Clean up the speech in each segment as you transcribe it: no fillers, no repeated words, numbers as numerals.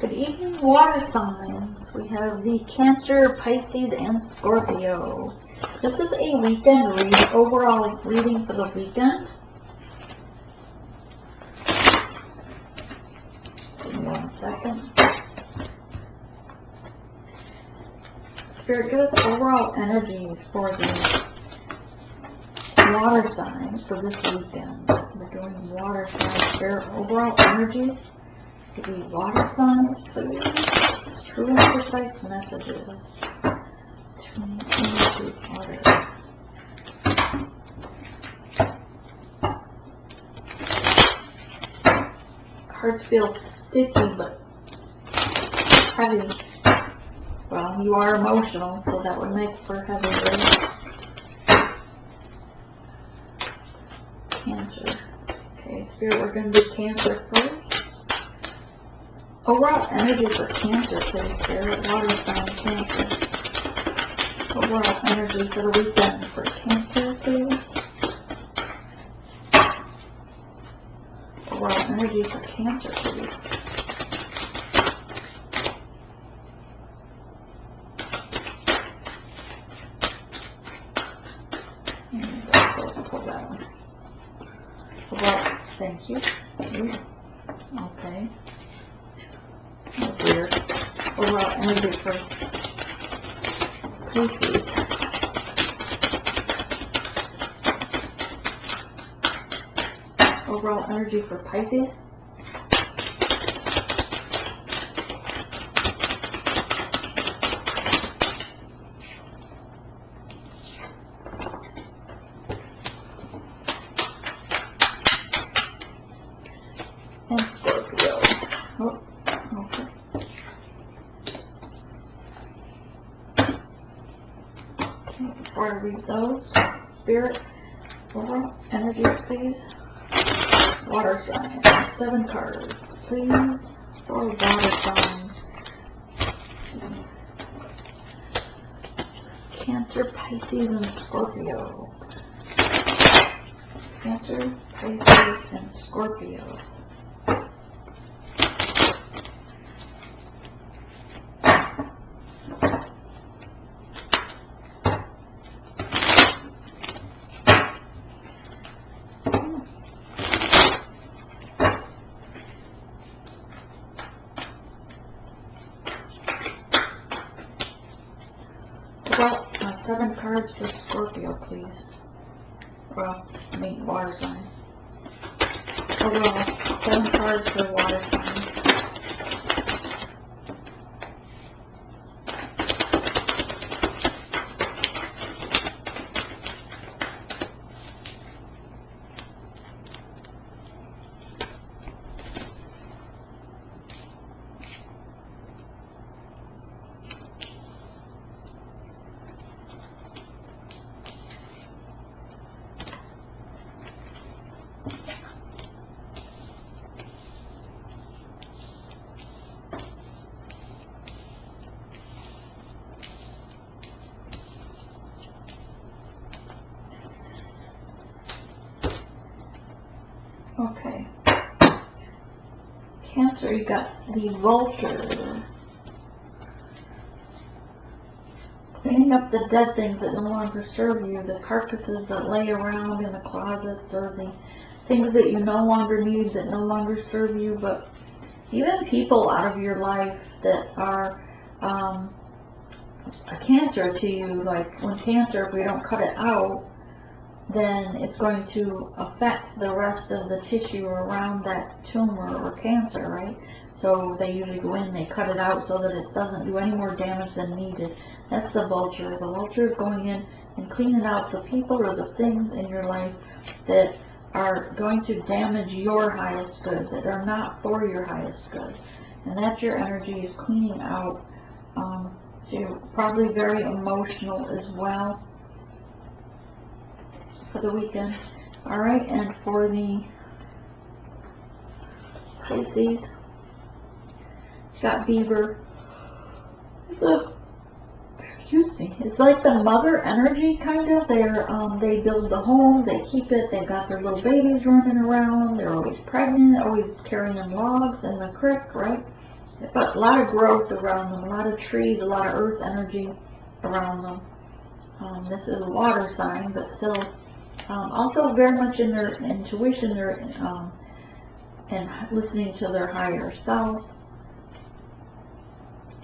Good evening, water signs. We have the Cancer, Pisces, and Scorpio. This is a weekend overall reading for the weekend. Give me 1 second. Spirit, give us overall energies for the water signs for this weekend. We're doing water signs. Spirit, overall energies for the water signs, please. True and precise messages. Tuning into water. Cards feel sticky but heavy. Well, you are emotional, so that would make for heavy, right? Cancer. Okay, Spirit, we're going to do Cancer first. Overall energy for Cancer, please, Spirit. Water sign, Cancer. Overall energy for the weekend for Cancer, please. Overall energy for Cancer, please. I'm supposed to pull that one. Overall, thank you. Ooh. Okay. That's weird. Overall energy for Pisces. Overall energy for Pisces. And Scorpio. Oh, okay. Before I read those, Spirit, overall energy, please. Water signs. 7 cards, please, for water signs. Cancer, Pisces, and Scorpio. Cancer, Pisces, and Scorpio. Well, 7 cards for Scorpio, please. Well, I mean water signs. Overall, 7 cards for water signs. Okay. Cancer, you got the Vulture. Cleaning up the dead things that no longer serve you, the carcasses that lay around in the closets, or the things that you no longer need, that no longer serve you, but even people out of your life that are a cancer to you. Like when cancer, if we don't cut it out, then it's going to affect the rest of the tissue around that tumor or cancer, right? So they usually go in, they cut it out so that it doesn't do any more damage than needed. That's the Vulture. The Vulture is going in and cleaning out the people or the things in your life that are going to damage your highest good, that are not for your highest good. And that's your energy, is cleaning out. So you're probably very emotional as well for the weekend. Alright, and for the Pisces, got Beaver. Excuse me. It's like the mother energy, kind of. They build the home, they keep it, they've got their little babies running around, they're always pregnant, always carrying logs in the creek, right? But a lot of growth around them, a lot of trees, a lot of earth energy around them. This is a water sign, but still also very much in their intuition, and listening to their higher selves,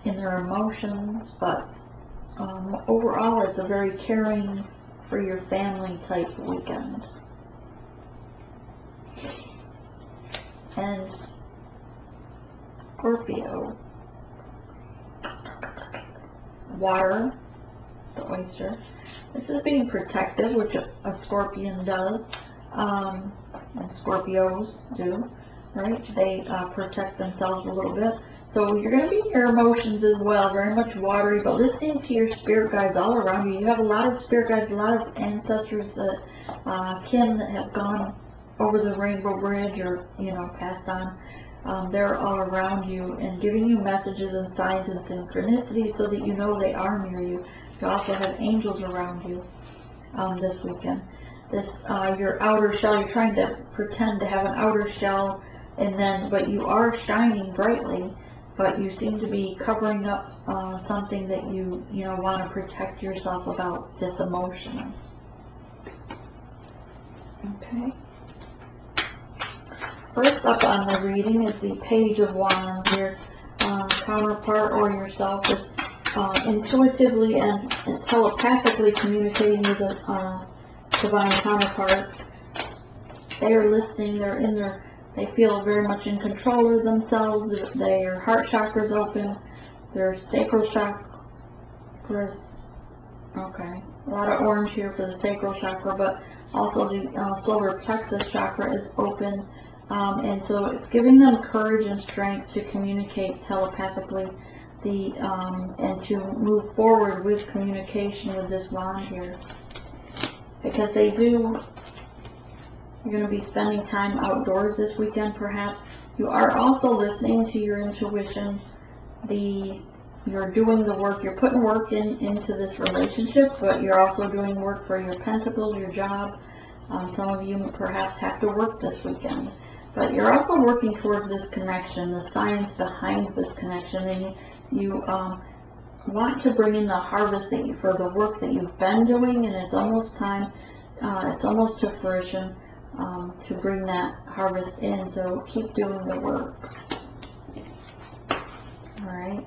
in their emotions. But overall, it's a very caring for your family type weekend. And Scorpio, water, the oyster. This is being protective, which a scorpion does, and Scorpios do, right? They protect themselves a little bit. So you're going to be in your emotions as well, very much watery, but listening to your spirit guides all around you. You have a lot of spirit guides, a lot of ancestors that kin that have gone over the rainbow bridge, or passed on. They're all around you and giving you messages and signs and synchronicities so that you know they are near you. You also have angels around you this weekend. Your outer shell, you're trying to pretend to have an outer shell, but you are shining brightly, but you seem to be covering up something that you want to protect yourself about that's emotional. Okay. First up on the reading is the Page of Wands. Your counterpart or yourself is intuitively and telepathically communicating with a divine counterpart. They are listening. They feel very much in control of themselves. Their heart chakra is open. Their sacral chakras. Okay, a lot of orange here for the sacral chakra, but also the solar plexus chakra is open. And so it's giving them courage and strength to communicate telepathically and to move forward with communication with this wand here. Because you're going to be spending time outdoors this weekend perhaps. You are also listening to your intuition. You're doing the work, you're putting work into this relationship, but you're also doing work for your pentacles, your job. Some of you perhaps have to work this weekend. But you're also working towards this connection, the science behind this connection, and you want to bring in the harvest for the work that you've been doing, and it's almost time, it's almost to fruition to bring that harvest in, so keep doing the work. Alright,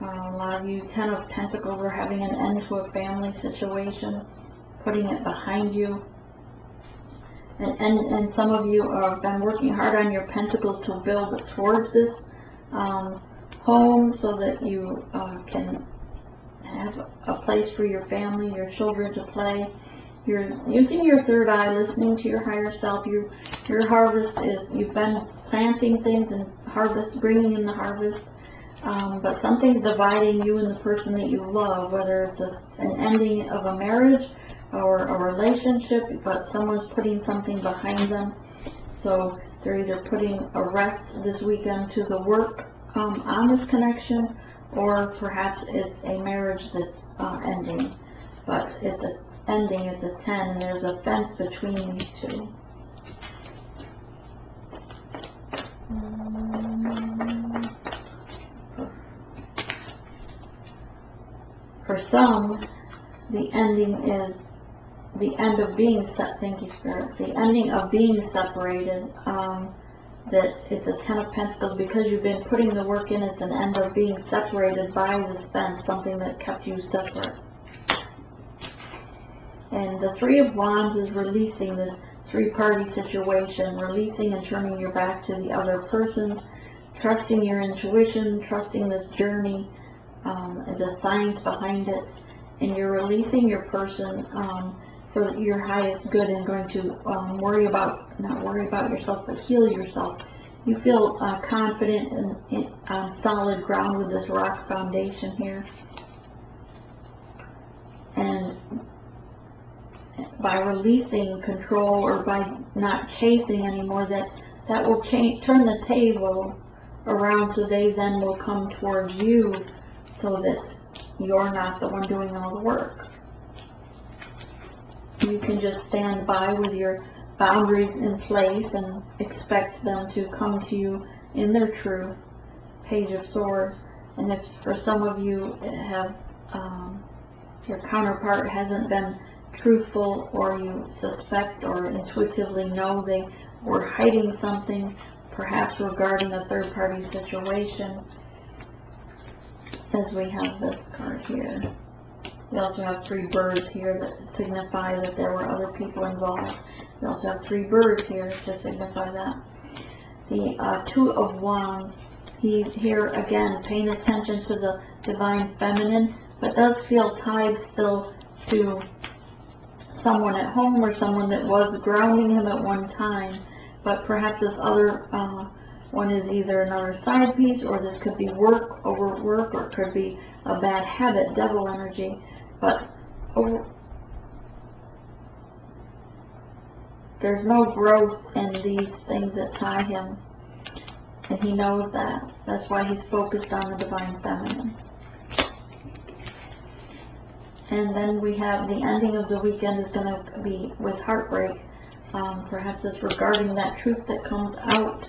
a lot of you, 10 of Pentacles, are having an end to a family situation, putting it behind you. And some of you have been working hard on your pentacles to build towards this home so that you can have a place for your family, your children to play. You're using your third eye, listening to your higher self. Your harvest is, you've been planting things and bringing in the harvest. But something's dividing you and the person that you love, whether it's an ending of a marriage or a relationship, but someone's putting something behind them. So they're either putting a rest this weekend to the work on this connection, or perhaps it's a marriage that's ending. But it's an ending, it's a 10, and there's a fence between these two. For some, the ending is the end of being thank you, Spirit, the ending of being separated, that it's a 10 of Pentacles, because you've been putting the work in, it's an end of being separated by this fence, something that kept you separate. And the 3 of Wands is releasing this 3-party situation, releasing and turning your back to the other persons, trusting your intuition, trusting this journey, the science behind it, and you're releasing your person for your highest good, and going to not worry about yourself, but heal yourself. You feel confident and on solid ground with this rock foundation here. And by releasing control, or by not chasing anymore, that will turn the table around, so they then will come towards you, so that you're not the one doing all the work. You can just stand by with your boundaries in place and expect them to come to you in their truth, Page of Swords. And if for some of you have your counterpart hasn't been truthful, or you suspect or intuitively know they were hiding something, perhaps regarding a third-party situation, as we have this card here. We also have 3 birds here that signify that there were other people involved. We also have 3 birds here to signify that. The 2 of Wands, here again paying attention to the divine feminine, but does feel tied still to someone at home or someone that was grounding him at one time. But perhaps this other one is either another side piece, or this could be work over work, or it could be a bad habit, devil energy. But there's no growth in these things that tie him, and he knows that. That's why he's focused on the divine feminine. And then we have the ending of the weekend is going to be with heartbreak. Perhaps it's regarding that truth that comes out,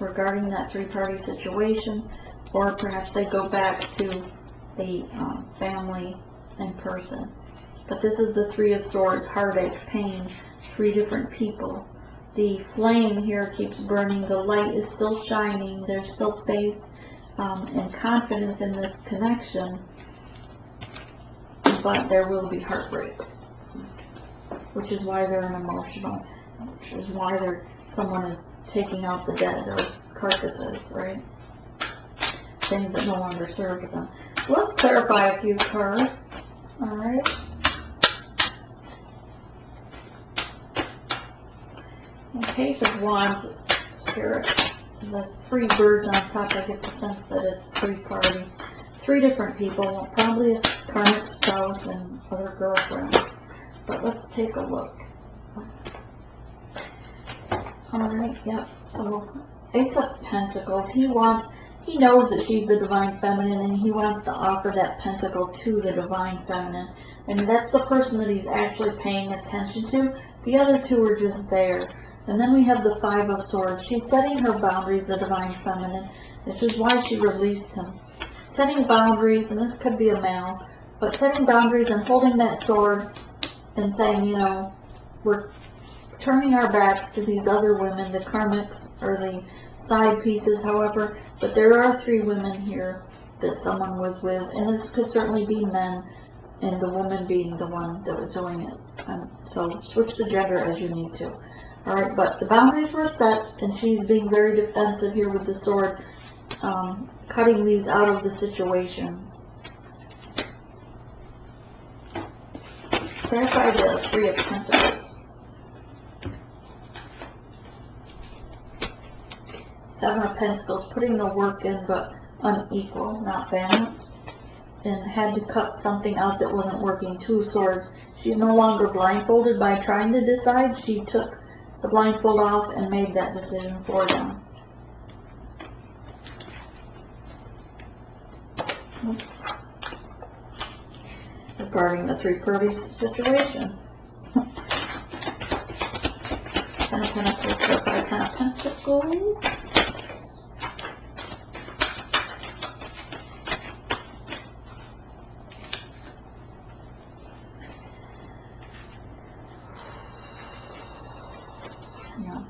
regarding that 3-party situation, or perhaps they go back to the family and person. But this is the 3 of Swords, heartache, pain, 3 different people. The flame here keeps burning, the light is still shining, there's still faith and confidence in this connection, but there will be heartbreak, which is why they're emotional, which is why someone is taking out the dead, or carcasses, right? Things that no longer serve them. So let's clarify a few cards. Alright. The Page of Wands, Spirit. There's 3 birds on top. I get the sense that it's 3-party. 3 different people, probably a karmic spouse and other girlfriends. But let's take a look. Alright, yep. So, Ace of Pentacles. He knows that she's the divine feminine, and he wants to offer that pentacle to the divine feminine. And that's the person that he's actually paying attention to. The other 2 are just there. And then we have the 5 of Swords. She's setting her boundaries, the divine feminine, which is why she released him. Setting boundaries, and this could be a male, but setting boundaries and holding that sword and saying, you know, we're turning our backs to these other women, the karmics, or the side pieces, however, but there are 3 women here that someone was with, and this could certainly be men, and the woman being the one that was doing it. And so switch the gender as you need to. Alright, but the boundaries were set, and she's being very defensive here with the sword, cutting these out of the situation. Clarify the 3 of Pentacles. 7 of Pentacles, putting the work in, but unequal, not balanced, and had to cut something out that wasn't working. 2 of Swords. She's no longer blindfolded by trying to decide. She took the blindfold off and made that decision for them. Oops. Regarding the 3-party situation. 10 of Pentacles, 10 of Pentacles. Yeah.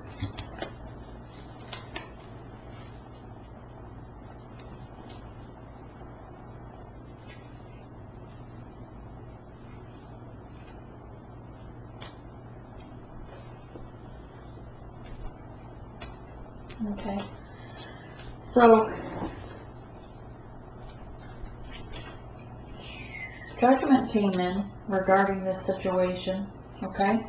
Okay. So, Judgment came in regarding this situation, okay,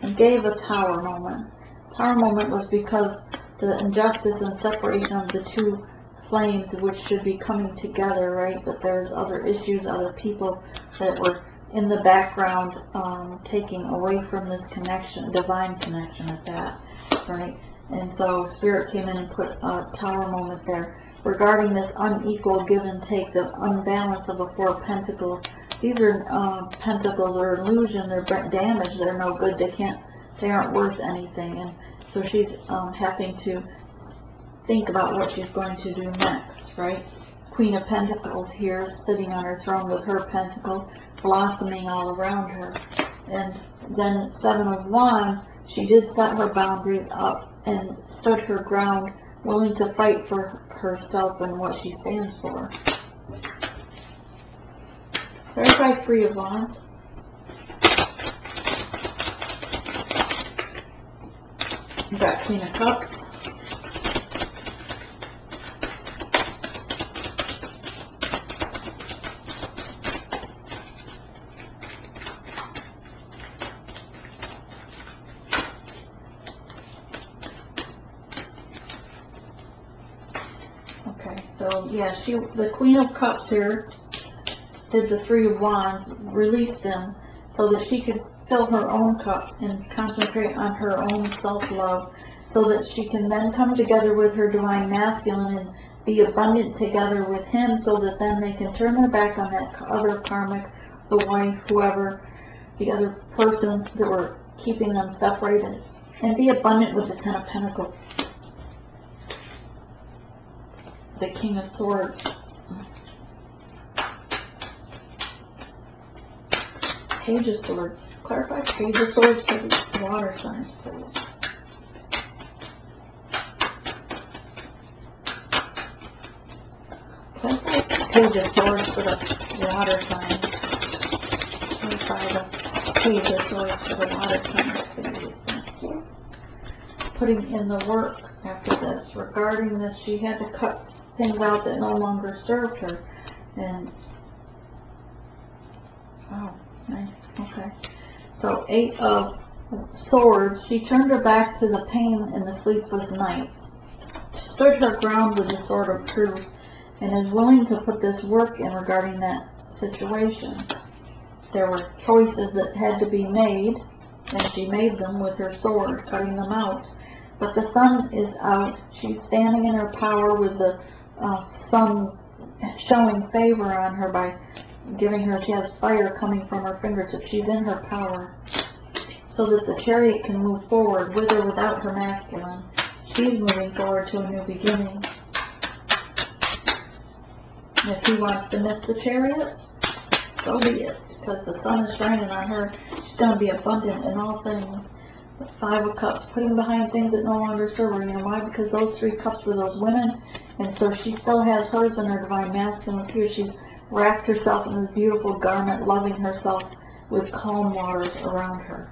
and gave a Tower moment. Tower moment was because the injustice and separation of the 2 flames, which should be coming together, right? But there's other issues, other people that were in the background, taking away from this connection, divine connection at that, right? And so Spirit came in and put a Tower moment there regarding this unequal give and take, the unbalance of the 4 of Pentacles. These are pentacles are illusion. They're damaged. They're no good. They aren't worth anything. And so she's having to think about what she's going to do next, right? Queen of Pentacles here, sitting on her throne with her pentacle blossoming all around her. And then Seven of Wands, she did set her boundaries up and stood her ground, willing to fight for herself and what she stands for. Clarify Three of Wands. We've got Queen of Cups. Okay, so yeah, the Queen of Cups here did the Three of Wands, released them so that she could fill her own cup and concentrate on her own self-love, so that she can then come together with her divine masculine and be abundant together with him, so that then they can turn their back on that other karmic, the wife, whoever, the other persons that were keeping them separated, and be abundant with the Ten of Pentacles. The King of Swords. Page of Swords. Clarify Page of Swords for the water signs, please. Clarify Page of Swords for the water signs. Clarify the Page of Swords for the water signs, please. Thank you. Putting in the work after this. Regarding this, she had to cut things out that no longer served her. And, oh, nice. Okay. So, Eight of Swords. She turned her back to the pain and the sleepless nights. She stood her ground with the sword of truth and is willing to put this work in regarding that situation. There were choices that had to be made, and she made them with her sword, cutting them out. But the sun is out. She's standing in her power with the sun showing favor on her by giving her, she has fire coming from her fingertips. She's in her power. So that the Chariot can move forward with or without her masculine. She's moving forward to a new beginning. And if he wants to miss the Chariot, so be it. Because the sun is shining on her. She's going to be abundant in all things. The Five of Cups, putting behind things that no longer serve her. You know why? Because those three cups were those women. And so she still has hers in her divine masculines here. She's wrapped herself in this beautiful garment, loving herself with calm waters around her.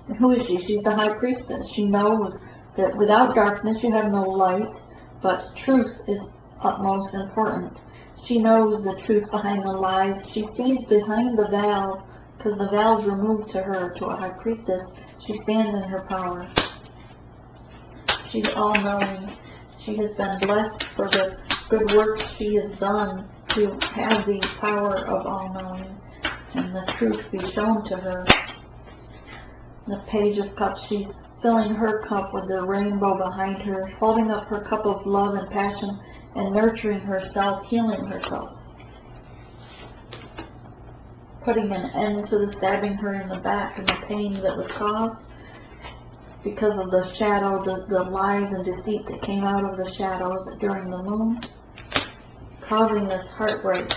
And who is she? She's the High Priestess. She knows that without darkness you have no light, but truth is utmost important. She knows the truth behind the lies. She sees behind the veil, because the veil is removed to her, to a High Priestess. She stands in her power. She's all-knowing. She has been blessed for the good works she has done to have the power of all-knowing and the truth be shown to her. The Page of Cups, she's filling her cup with the rainbow behind her, holding up her cup of love and passion and nurturing herself, healing herself. Putting an end to the stabbing her in the back and the pain that was caused because of the shadow, the lies and deceit that came out of the shadows during the moon, causing this heartbreak.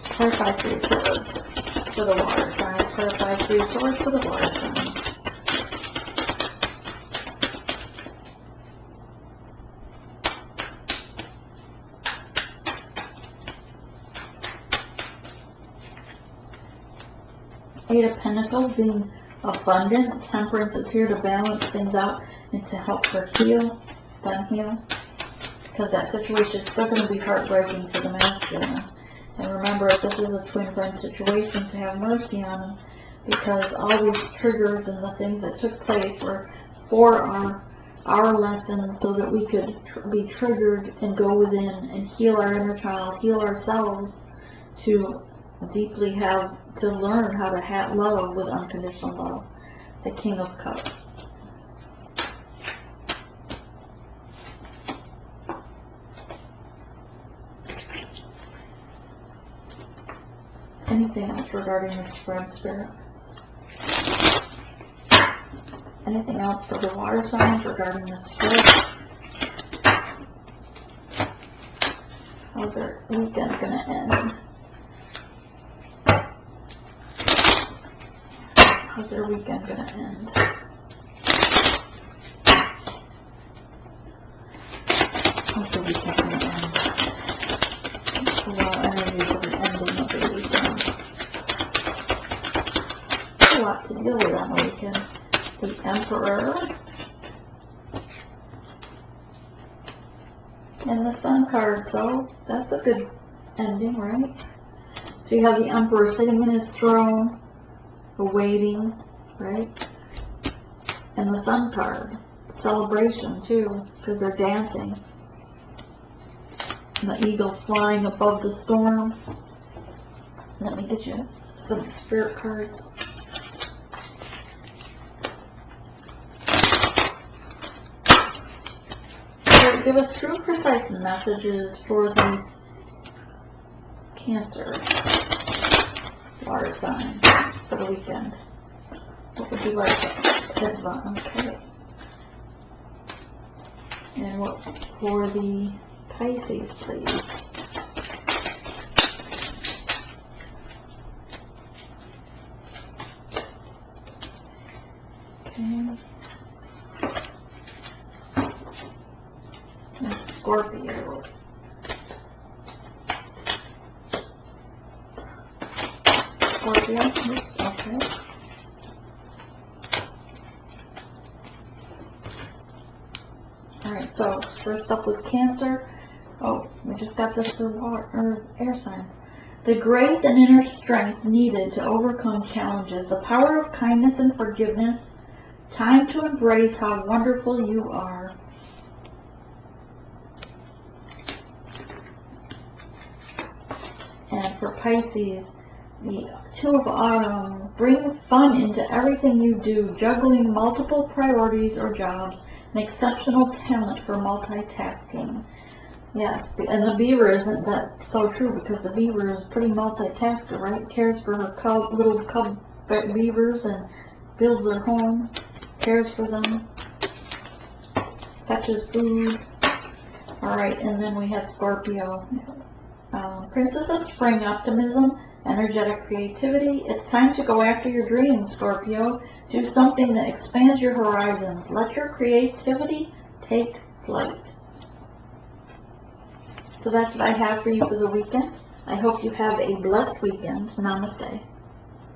Clarify Three of Swords for the water signs. Clarify Three of Swords for the water signs. Eight of Pentacles, being abundant. Temperance is here to balance things out and to help her heal, heal. Because that situation is still going to be heartbreaking to the masculine. And remember, if this is a twin flame situation, to have mercy on them. Because all these triggers and the things that took place were for our lessons, so that we could be triggered and go within and heal our inner child, heal ourselves, to deeply have to learn how to love with unconditional love. The King of Cups. Anything else regarding the spread, Spirit? Anything else for the water signs regarding this trip? How's their weekend gonna end? How's their weekend gonna end? How's the weekend gonna end? A lot of energy for the ending of the weekend. A lot to deal with on the weekend. The Emperor. And the Sun card, so that's a good ending, right? So you have the Emperor sitting in his throne, awaiting, right? And the Sun card, celebration too, because they're dancing. And the eagle's flying above the storm. Let me get you some spirit cards. Give us true, precise messages for the Cancer water sign for the weekend. What would you like to advance? Okay. And what for the Pisces, please? Okay. And Scorpio. Scorpio, oops, okay. Alright, so first up was Cancer. Oh, we just got this for water, or air signs. The grace and inner strength needed to overcome challenges. The power of kindness and forgiveness. Time to embrace how wonderful you are. And for Pisces, the Two of Autumn, bring fun into everything you do, juggling multiple priorities or jobs, an exceptional talent for multitasking. Yes, and the Beaver isn't that so true, because the Beaver is pretty multitasker, right? Cares for her little cub beavers and builds her home, cares for them, fetches food. Alright, and then we have Scorpio. Princess of Spring, optimism, energetic creativity. It's time to go after your dreams, Scorpio. Do something that expands your horizons. Let your creativity take flight. So that's what I have for you for the weekend. I hope you have a blessed weekend. Namaste.